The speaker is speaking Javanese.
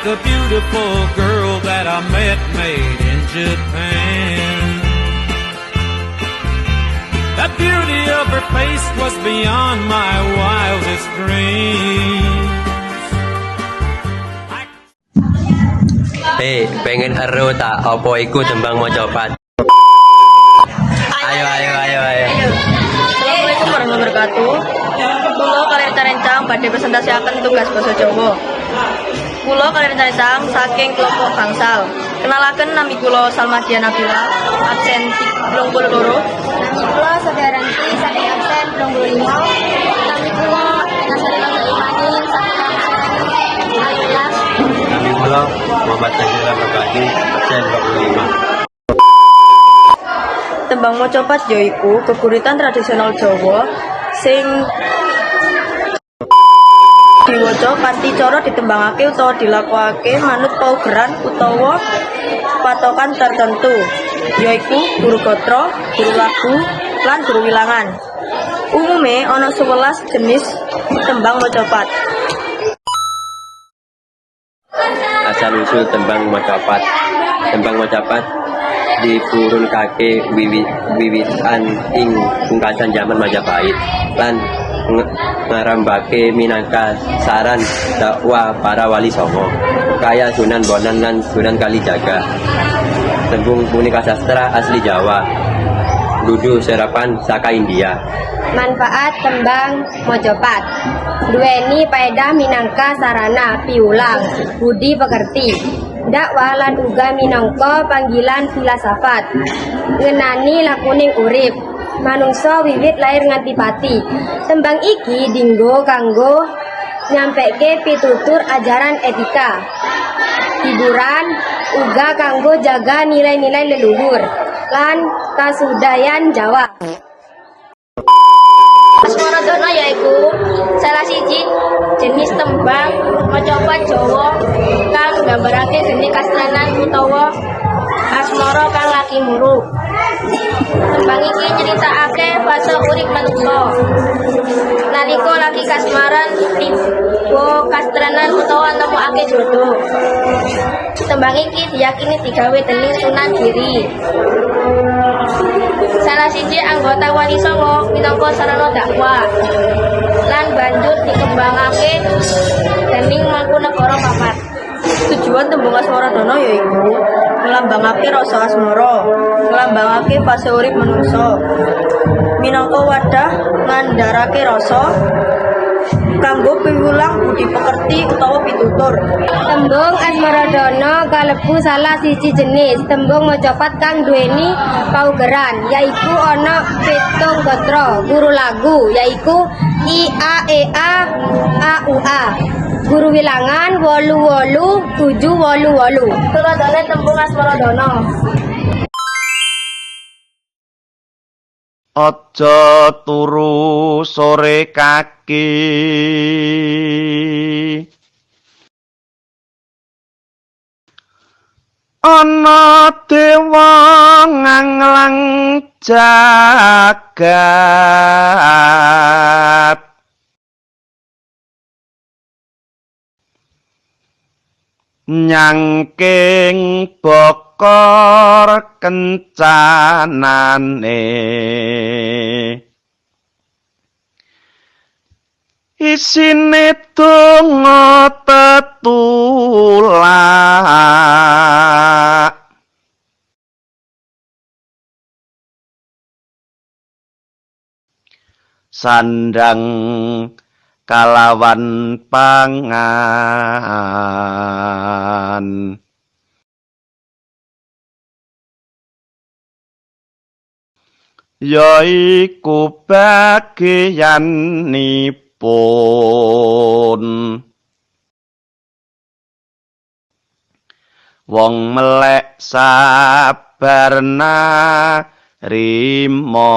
a beautiful girl that I met made in Japan. The beauty of her face was beyond my wildest dreams. Pengen ero tak apa iku tembang mocopat. Ayo. Assalamualaikum warahmatullahi wabarakatuh. Kulo kalian rencang badhe presentasiaken tugas basa Jawa. Kulo kalian rencang saking kelompok bangsal. Kenalaken nami kulo Salmadia Nabila, absen 32. Kulo Saudaranti saking absen 25. Nami kulo Nasari Langga Imani saking absen 15. Kami kula Muhammad Najila Bagadi absen 25. Tembang mocopat yaiku geguritan tradisional Jawa sing diwaca kanthi cara ditembangake utawa dilakokake manut paugeran utawa patokan tertentu, yaiku guru gatra, guru lagu, lan guru wilangan. Umume ana 11 jenis tembang mocopat. Asal usul tembang mocopat. Tembang mocopat dipurunkake wiwitan ing pungkasan zaman Majapahit lan ngarambake minangka saran dakwah para wali songo kaya Sunan Bonang lan Sunan Kalijaga. Tembung punika sastra asli Jawa, dudu serapan saka India. Manfaat tembang mojopat duweni paedah minangka sarana piulang budi pekerti dakwah lan uga minangka panggilan filsafat ngenani lakuning urip manungsa wiwit lair nganti pati. Tembang iki dinggo kanggo nyampeke pitutur ajaran etika, hiburan, uga kanggo jaga nilai-nilai leluhur lan kasudayan Jawa. Asmaradana yaiku salah siji jenis tembang mocopat Jawa kang nggambarake geni kastrenan utawa asmara kang lagi muruk. Tembang iki nyeritakake fase urip manungsa nalika lagi kasmaran tiba kastrenan utawa nemokake jodoh. Tembang iki diyakini digawe dening Sunan Giri, salah siji anggota Wali Songo minangka sarana dakwah lan banjur dikembangake dening Mangkunegara papat. Tujuan tembung Asmaradana yaiku nglambangake rasa asmara, nglambangake fase urip manungsa minangka wadah ngandharake rasa kanggo piwulang budi pekerti utawa pitutur. Tembung Asmaradana kalebu salah siji jenis tembung mocopat kang duweni paugeran, yaiku ana 7 gatra, guru lagu yaiku I A E A U A, guru wilangan 8 8 7 8 8. Tuladhane tembung Asmaradana. Aja turu sore kaki ana dewa nganglang jagat nyangking bokor kencanane isine donga tetulak sandang kalawan pangan yaiku bagianipun wong melek sabarna rimo